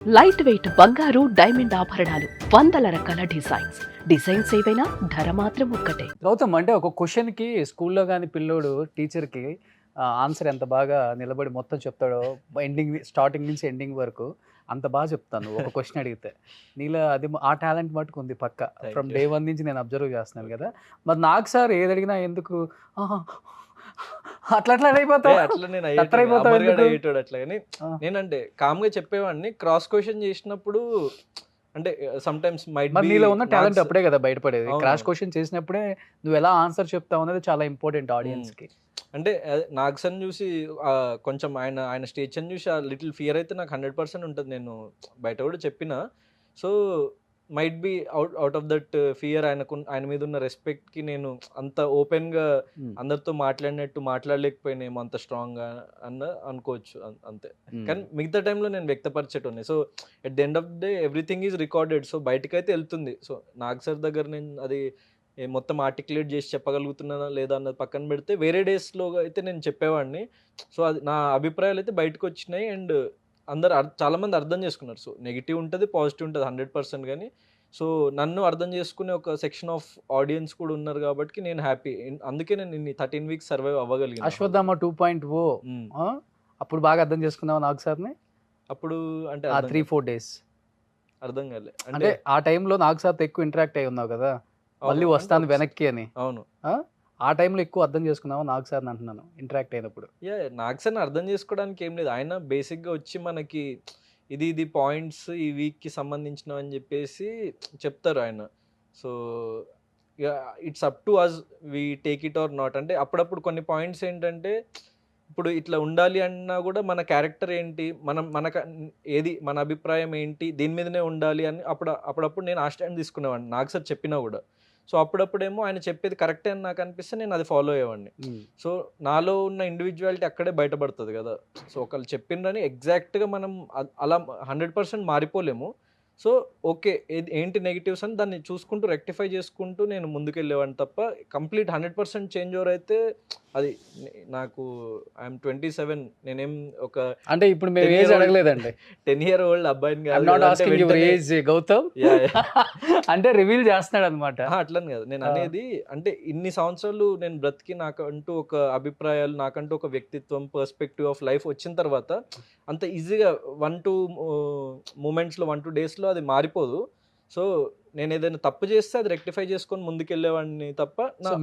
Light weight బంగారు diamond ఆభరణాలు, వందల రకాల డిజైన్స్ ఏవైనా ధర మాత్రం ఒక్కటే. గౌతమ్, అంటే ఒక క్వశ్చన్కి స్కూల్లో కానీ పిల్లోడు టీచర్కి ఆన్సర్ ఎంత బాగా నిలబడి మొత్తం చెప్తాడో, ఎండింగ్ స్టార్టింగ్ నుంచి ఎండింగ్ వరకు అంత బాగా చెప్తాను ఒక క్వశ్చన్ అడిగితే. నీలో అది ఆ టాలెంట్ మటుకు ఉంది పక్క. ఫ్రమ్ డే వన్ నుంచి నేను అబ్జర్వ్ చేస్తున్నాను కదా. మరి నాకు సార్ ఏది అడిగినా ఎందుకు "ఆహా, అట్లా అట్లా అయిపోతావు అట్లా నేను అయిపోతావు ఎందుకు?" అయ్యేటోడు అట్లా కానీ నేనంటే కామ్గా చెప్పేవాడిని. క్రాస్ క్వశ్చన్ చేసినప్పుడు అంటే సమ్ టైమ్స్ మైట్ మరి బి నీలో ఉన్న టాలెంట్ అప్పుడే కదా బయటపడేది. అవును. క్రాష్ క్వశ్చన్ చేసినప్పుడే నువ్వు ఎలా ఆన్సర్ చెప్తావు అనేది చాలా ఇంపార్టెంట్ ఆడియన్స్ కి. అంటే నాగ్సన్ చూసి కొంచెం ఆయన స్టేచర్ని చూసి ఆ లిటిల్ ఫియర్ అయితే నాకు 100% ఉంటుంది. నేను బయట కూడా చెప్పిన. So might be out of that fear ఆయన మీద ఉన్న రెస్పెక్ట్కి నేను అంత ఓపెన్గా అందరితో మాట్లాడినట్టు మాట్లాడలేకపోయినేమో అంత స్ట్రాంగ్గా అనుకోవచ్చు అంతే. కానీ మిగతా టైంలో నేను వ్యక్తపరిచేటోని. So at the end of the day everything is recorded. So బయటకైతే వెళ్తుంది. సో నాగ్ సార్ దగ్గర నేను అది మొత్తం ఆర్టికులేట్ చేసి చెప్పగలుగుతున్నానా లేదా అన్నది పక్కన పెడితే వేరే డేస్లో అయితే నేను చెప్పేవాడిని. సో అది నా అభిప్రాయాలు అయితే బయటకు వచ్చినాయి. అండ్ అందరు చాలామంది అర్థం చేసుకున్నారు. సో నెగిటివ్ ఉంటుంది, పాజిటివ్ ఉంటుంది 100%. కానీ సో నన్ను అర్థం చేసుకునే ఒక సెక్షన్ ఆఫ్ ఆడియన్స్ కూడా ఉన్నారు కాబట్టి నేను హ్యాపీ. అందుకే నేను ఇన్ని 13 వీక్స్ సర్వైవ్ అవ్వగలిగాను. అశ్వత్థామ 2.0 అప్పుడు బాగా అర్థం చేసుకున్నావు నాగ్ సార్ని. అప్పుడు అంటే 3-4 డేస్ అర్థం కాలే. అంటే ఆ టైంలో నాగ్ సార్తో ఎక్కువ ఇంటరాక్ట్ అయి ఉన్నావు కదా, మళ్ళీ వస్తాను వెనక్కి అని. అవును, ఆ టైంలో ఎక్కువ అర్థం చేసుకున్నావు నాగ్ సార్ని అంటున్నాను ఇంటరాక్ట్ అయినప్పుడు. నాగ్ సార్ని అర్థం చేసుకోవడానికి ఏం లేదు. ఆయన బేసిక్గా వచ్చి మనకి ఇది పాయింట్స్ ఈ వీక్కి సంబంధించినవి అని చెప్పేసి చెప్తారు ఆయన. So it's up to us we take it or not. అంటే అప్పుడప్పుడు కొన్ని పాయింట్స్ ఏంటంటే ఇప్పుడు ఇట్లా ఉండాలి అన్నా కూడా మన క్యారెక్టర్ ఏంటి, ఏది మన అభిప్రాయం ఏంటి, దీని మీదనే ఉండాలి అని అప్పుడప్పుడు నేను ఆ స్టాండ్ తీసుకునేవాడిని నాగ్ సార్ చెప్పినా కూడా. సో అప్పుడప్పుడేమో ఆయన చెప్పేది కరెక్టే అని నాకు అనిపిస్తే నేను అది ఫాలో అయ్యేవాడిని. సో నాలో ఉన్న ఇండివిజువాలిటీ అక్కడే బయటపడుతుంది కదా. సో ఒకళ్ళు చెప్పిండ్రని ఎగ్జాక్ట్గా మనం అలా 100% మారిపోలేము. సో ఓకే, ఏంటి నెగిటివ్స్ అని దాన్ని చూసుకుంటూ రెక్టిఫై చేసుకుంటూ నేను ముందుకెళ్ళేవాడిని తప్ప కంప్లీట్ 100% చేంజ్ ఓవర్ అయితే అది నాకు ఐఎమ్ 27. నేనేం ఒక అంటే ఇప్పుడు మేము ఏజ్ అడగలేదండి. 10-year-old అబ్బాయిని గౌతమ్ అంటే రివీల్ చేస్తున్నాడు అనమాట. అట్లని కాదు నేను అనేది. అంటే ఇన్ని సంవత్సరాలు నేను బ్రతికి నాకంటూ ఒక అభిప్రాయాలు, నాకంటూ ఒక వ్యక్తిత్వం, పర్స్పెక్టివ్ ఆఫ్ లైఫ్ వచ్చిన తర్వాత అంత ఈజీగా 1-2 మూమెంట్స్లో 1-2 డేస్లో అది మారిపోదు. సో నేను ఏదైనా తప్పు చేస్తే అది రెక్టిఫై చేసుకొని ముందుకెళ్ళేవాడిని తప్ప.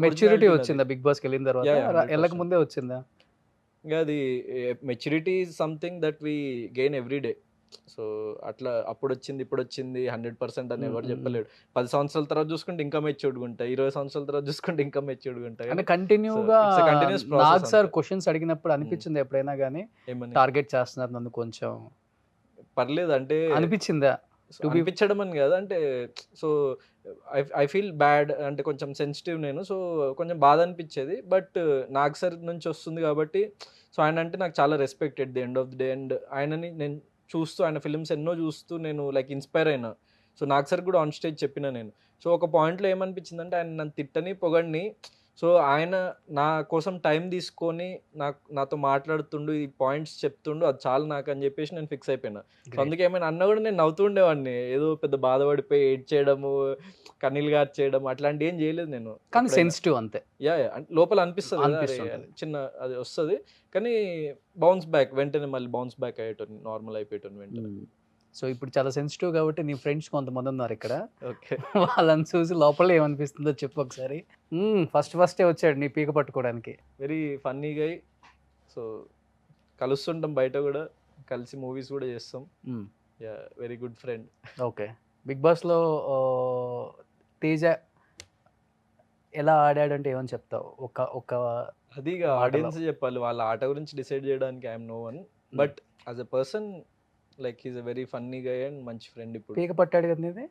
మెచ్యూరిటీ వచ్చిందా బిగ్ బాస్కి వెళ్ళిన తర్వాత? వెళ్ళక ముందే వచ్చిందా? ఇంకా అది maturity is something that we gain every day. So అట్లా అప్పుడు వచ్చింది ఇప్పుడు వచ్చింది 100% అని ఎవరు చెప్పలేడు. 10 సంవత్సరాల తర్వాత చూసుకుంటే ఇంకా మెచ్యూర్డ్గా ఉంటాయి, 20 సంవత్సరాల తర్వాత చూసుకుంటే ఇంకా మెచ్యూర్డ్గా ఉంటాయి. అంటే కంటిన్యూగా నాగ్ సార్ క్వశ్చన్స్ అడిగినప్పుడు అనిపించింది ఎప్పుడైనా కానీ టార్గెట్ చేస్తున్నారు నన్ను కొంచెం పర్లేదు అంటే అనిపించిందా? అనిపించడం అని కాదు అంటే. సో ఐ ఫీల్ బ్యాడ్ అంటే కొంచెం సెన్సిటివ్ నేను. సో కొంచెం బాధ అనిపించేది. బట్ నాగ్ సార్ నుంచి వస్తుంది కాబట్టి సో ఆయన అంటే నాకు చాలా respect at the end of the day. And ఆయనని నేను చూస్తూ ఆయన ఫిల్మ్స్ ఎన్నో చూస్తూ నేను లైక్ ఇన్స్పైర్ అయినా. సో నాగ్ సార్ కూడా ఆన్ స్టేజ్ చెప్పిన నేను. సో ఒక పాయింట్లో ఏమనిపించిందంటే ఆయన నన్ను తిట్టని పొగడిని. సో ఆయన నా కోసం టైం తీసుకొని నాతో మాట్లాడుతుండు, ఈ పాయింట్స్ చెప్తుండు, అది చాలు నాకు అని చెప్పేసి నేను ఫిక్స్ అయిపోయినా. సో అందుకే ఏమైనా అన్నా కూడా నేను నవ్వుతూ ఉండేవాడిని. ఏదో పెద్ద బాధపడిపోయి ఏడ్ చేయడము, కన్నీళ్ళు గార్చేయడం అట్లాంటివి ఏం చేయలేదు నేను. కానీ సెన్సిటివ్ అంతే. లోపల అనిపిస్తుంది చిన్న అది వస్తుంది. కానీ బౌన్స్ బ్యాక్ వెంటనే మళ్ళీ బౌన్స్ బ్యాక్ అయ్యేటోని, నార్మల్ అయిపోయేటోని వెంటనే. సో ఇప్పుడు చాలా సెన్సిటివ్ కాబట్టి నీ ఫ్రెండ్స్ కొంతమంది ఉన్నారు ఇక్కడ. ఓకే, వాళ్ళని చూసి లోపల ఏమనిపిస్తుందో చెప్పు ఒకసారి. ఫస్టే వచ్చాడు నీ పీక పట్టుకోవడానికి. వెరీ ఫన్నీగా. సో కలుస్తుంటాం బయట కూడా, కలిసి మూవీస్ కూడా చేస్తాం. Very good friend. Okay, big బాస్లో తేజ ఎలా ఆడాడంటే ఏమని చెప్తావు? ఒక అది ఆడియన్స్ చెప్పాలి, వాళ్ళ ఆట గురించి డిసైడ్ చేయడానికి I'm no one. But as a person like he's a very funny guy and మంచి ఫ్రెండ్. ఇప్పుడు పీక పట్టాడు కదా నీది.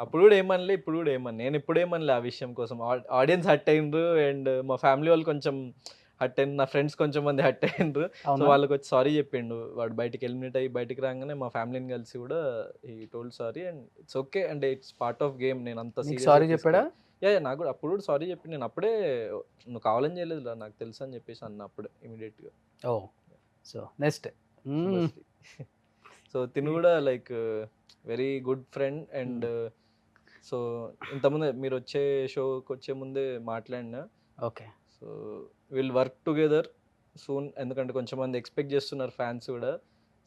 అప్పుడు కూడా ఏమనలే, ఇప్పుడు కూడా ఏమన్నా. నేను ఇప్పుడు ఏమనలే ఆ విషయం కోసం. ఆడియన్స్ హట్ అయ్యిండ్రు అండ్ మా ఫ్యామిలీ వాళ్ళు కొంచెం హట్ అయింది, నా ఫ్రెండ్స్ కొంచెం మంది హట్ అయ్యిండ్రు. సో వాళ్ళకి వచ్చి సారీ చెప్పిండు. వాడు బయటికి ఎలిమినేట్ అయ్యి బయటికి రాగానే మా ఫ్యామిలీని కలిసి కూడా ఈ told sorry and it's okay అంటే ఇట్స్ పార్ట్ ఆఫ్ గేమ్. నేను అంత సారీ చెప్పాడా? నాకు కూడా అప్పుడు కూడా సారీ చెప్పి నేను అప్పుడే నువ్వు కావాలని చేయలేదు నాకు తెలుసు అని చెప్పేసి అన్న అప్పుడే ఇమీడియట్గా. సో నెక్స్ట్ సో తిను కూడా like very good friend and so ఇంతకుముందే మీరు వచ్చే షోకి వచ్చే ముందే మాట్లాడినా. Okay. So will work together soon, ఎందుకంటే కొంచెం మంది ఎక్స్పెక్ట్ చేస్తున్నారు ఫ్యాన్స్ కూడా.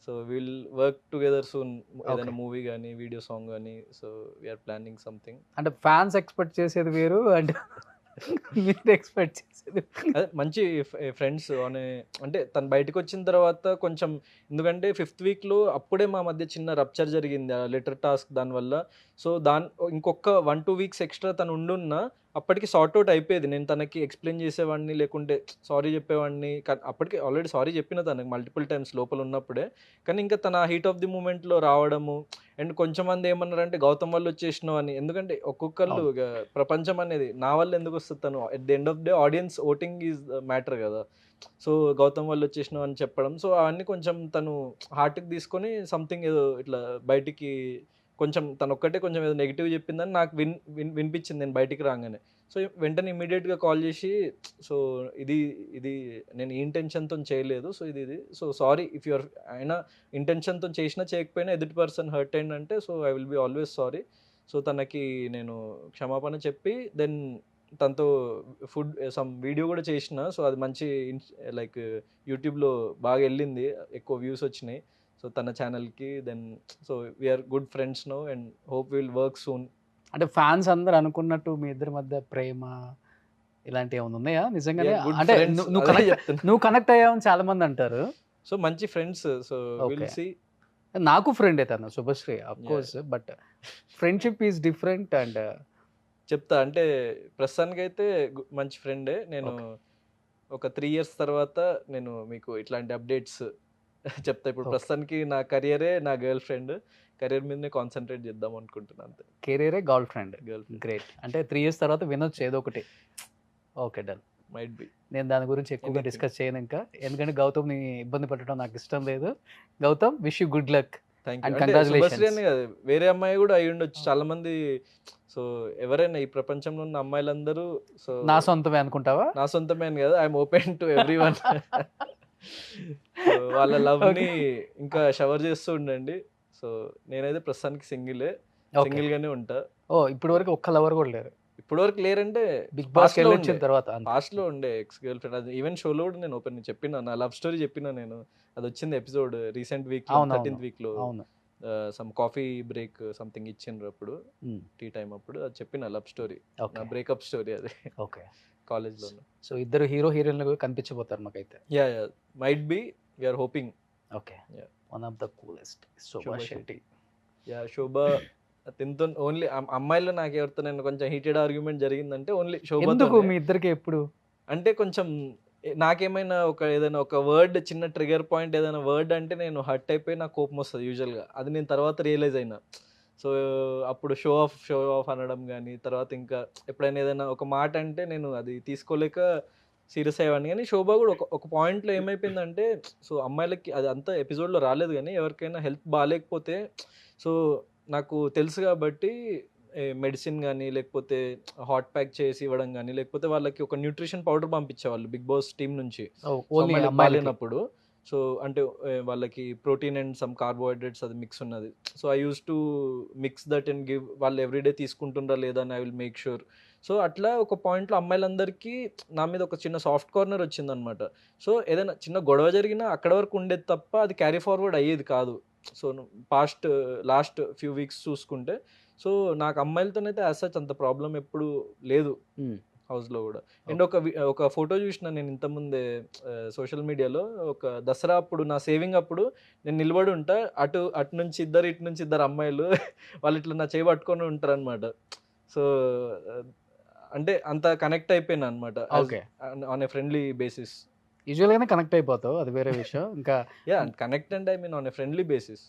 So will work together soon, ఏదైనా మూవీ కానీ వీడియో సాంగ్ కానీ. So we're planning something. అంటే ఫ్యాన్స్ ఎక్స్పెక్ట్ చేసేది వేరు అండ్ మీరు ఎక్స్పెక్ట్ చేసేది అదే మంచి ఫ్రెండ్స్ అనే, అంటే తను బయటకు వచ్చిన తర్వాత కొంచెం, ఎందుకంటే 5th వీక్లో అప్పుడే మా మధ్య చిన్న రప్చర్ జరిగింది ఆ లెటర్ టాస్క్ దానివల్ల. సో ఇంకొక 1-2 వీక్స్ ఎక్స్ట్రా తను ఉండున్నా అప్పటికి సార్ట్ అవుట్ అయిపోయేది. నేను తనకి ఎక్స్ప్లెయిన్ చేసేవాడిని, లేకుంటే సారీ చెప్పేవాడిని. అప్పటికి ఆల్రెడీ సారీ చెప్పిన తనకి మల్టిపుల్ టైమ్స్ లోపల ఉన్నప్పుడే. కానీ ఇంకా తన హీట్ ఆఫ్ ది మూమెంట్లో రావడము, అండ్ కొంచెం మంది ఏమన్నారంటే గౌతమ్ వల్ల వచ్చేసినావు అని. ఎందుకంటే ఒక్కొక్కళ్ళు ఇక ప్రపంచం అనేది నా వల్ల ఎందుకు వస్తుంది, తను at the end of day audience voting is matter కదా. సో గౌతమ్ వల్ల వచ్చేసినావు అని చెప్పడం, సో అవన్నీ కొంచెం తను హార్ట్కి తీసుకొని సంథింగ్ ఏదో ఇట్లా బయటికి కొంచెం తను ఒక్కటే కొంచెం ఏదో నెగిటివ్ చెప్పిందని నాకు వినిపించింది నేను బయటికి రాగానే. సో వెంటనే ఇమీడియట్గా కాల్ చేసి, సో ఇది ఇది నేను ఈ ఇంటెన్షన్తో చేయలేదు, సో ఇది సో సారీ ఇఫ్ యువర్, అయినా ఇంటెన్షన్తో చేసినా చేయకపోయినా ఎదుటి పర్సన్ హర్ట్ అయిందంటే so I will be always sorry. So తనకి నేను క్షమాపణ చెప్పి దెన్ తనతో ఫుడ్ సమ్ వీడియో కూడా చేసిన. సో అది మంచి లైక్ యూట్యూబ్లో బాగా వెళ్ళింది, ఎక్కువ వ్యూస్ వచ్చినాయి. సో తన ఛానల్కి then so we're good friends now and hope will work soon. అంటే ఫ్యాన్స్ అందరు అనుకున్నట్టు మీ ఇద్దరి మధ్య ప్రేమ ఇలాంటివి ఏమైనా ఉన్నాయా నిజంగానే? అంటే నువ్వు కనెక్ట్ అయ్యావని చాలా మంది అంటారు. సో మంచి ఫ్రెండ్స్. So will see. నాకు ఫ్రెండ్ తను Subhashree of course, but friendship is different. And చెప్తా, అంటే ప్రస్తుతానికి అయితే మంచి ఫ్రెండే. నేను ఒక 3 years తర్వాత నేను మీకు ఇట్లాంటి అప్డేట్స్ చెప్తా. ఇప్పుడు ప్రస్తుతానికి నా కెరియరే నా గర్ల్ ఫ్రెండ్, కెరియర్ మీదనే కాన్సన్ట్రేట్ చేద్దాం అనుకుంటున్నాను అంతే. కెరియరే గర్ల్ ఫ్రెండ్. గ్రేట్. అంటే 3 years తర్వాత వినొచ్చు ఏదో ఒకటి. Okay done. Might be. నేను దాని గురించి ఎక్కువగా డిస్కస్ చేయను ఇంకా, ఎందుకంటే గౌతమ్ని ఇబ్బంది పెట్టడం నాకు ఇష్టం లేదు. Gautam, wish you good luck and congratulations. వేరే అమ్మాయి కూడా అయి ఉండొచ్చు చాలా మంది. సో ఎవరైనా ఈ ప్రపంచంలో ఉన్న అమ్మాయిలందరూ సో నా సొంతమే అనుకుంటావా? నా సొంతమే అని కదా, ఐఎమ్ ఓపెన్ టు ఎవ్రీవన్. వాళ్ళ లవ్ ని ఇంకా షవర్ చేస్తూ ఉండండి. సో నేనైతే ప్రస్తుతానికి సింగిల్ గానే ఉంటా. ఇప్పటి వరకు ఒక్క లవర్ కూడా లేరు? ఇప్పటి వరకు లేరంటే బిగ్ బాస్ వచ్చిన తర్వాత పాస్ట్ లో ఉండే ఎక్స్ గర్ల్ ఫ్రెండ్. అది ఈవెన్ షోలో కూడా నేను ఓపెన్ చెప్పిన, నా లవ్ స్టోరీ చెప్పిన నేను. అది వచ్చింది episode recent week 13th week లో. సమ్ కాఫీ బ్రేక్ సంథింగ్ ఇచ్చిండ్రు అప్పుడు, టీ టైం అప్పుడు. అది చెప్పిన లవ్ స్టోరీ, నా బ్రేకప్ స్టోరీ అది. ఓకే. కాలేజ్ లో. సో ఇద్దరు హీరో హీరోయిన్లు కనిపించబోతారు మాకైతే. Yeah might be, we are hoping. Okay. One of the coolest Shobha Shetty. Yeah Shobha తింతో ఓన్లీ అమ్మాయిలో నాకు ఎవరితో నేను కొంచెం హీటెడ్ ఆర్గ్యుమెంట్ జరిగిందంటే ఓన్లీ శోభ. ఎందుకు మీ ఇద్దరికి ఎప్పుడు? అంటే కొంచెం నాకేమైనా ఏదైనా ఒక వర్డ్, చిన్న ట్రిగర్ పాయింట్ ఏదైనా వర్డ్ అంటే నేను హర్ట్ అయిపోయి నాకు కోపం వస్తుంది యూజువల్గా. అది నేను తర్వాత రియలైజ్ అయినా. సో అప్పుడు షో ఆఫ్ అనడం కానీ, తర్వాత ఇంకా ఎప్పుడైనా ఏదైనా ఒక మాట అంటే నేను అది తీసుకోలేక సీరియస్ అయ్యేవాడిని. కానీ శోభ కూడా ఒక పాయింట్లో ఏమైపోయిందంటే, సో అమ్మాయిలకి అది అంతా ఎపిసోడ్లో రాలేదు కానీ ఎవరికైనా హెల్త్ బాగాలేకపోతే సో నాకు తెలుసు కాబట్టి మెడిసిన్ కానీ, లేకపోతే హాట్ ప్యాక్ చేసి ఇవ్వడం కానీ, లేకపోతే వాళ్ళకి ఒక న్యూట్రిషన్ పౌడర్ పంపించేవాళ్ళు బిగ్ బాస్ టీమ్ నుంచి బాగాలేనప్పుడు. సో అంటే వాళ్ళకి ప్రోటీన్ అండ్ సమ్ కార్బోహైడ్రేట్స్ అది మిక్స్ ఉన్నది. So I use to mix that and give. వాళ్ళు ఎవ్రీడే తీసుకుంటుండ్రా లేదా అని I will make sure. So అట్లా ఒక పాయింట్లో అమ్మాయిలందరికీ నా మీద ఒక చిన్న సాఫ్ట్ కార్నర్ వచ్చిందనమాట. సో ఏదైనా చిన్న గొడవ జరిగినా అక్కడ వరకు ఉండేది తప్ప అది క్యారీ ఫార్వర్డ్ అయ్యేది కాదు. సో లాస్ట్ ఫ్యూ వీక్స్ చూసుకుంటే సో నాకు అమ్మాయిలతోనైతే యాజ్ సచ్ అంత ప్రాబ్లం ఎప్పుడు లేదు హౌస్లో కూడా. అండ్ ఒక ఫోటో చూసిన నేను ఇంతకుముందే సోషల్ మీడియాలో, ఒక దసరా అప్పుడు నా సేవింగ్ అప్పుడు నేను నిలబడి ఉంటా, అటు నుంచి ఇద్దరు, ఇటు నుంచి ఇద్దరు అమ్మాయిలు వాళ్ళు ఇట్లా నా చేయి పట్టుకొని ఉంటారు అనమాట. సో అంటే అంత కనెక్ట్ అయిపోయినా అనమాట ఆన్ ఏ ఫ్రెండ్లీ బేసిస్. యూజువల్గానే కనెక్ట్ అయిపోతావు, అది వేరే విషయం. ఇంకా కనెక్ట్ అంటే I mean on a friendly basis.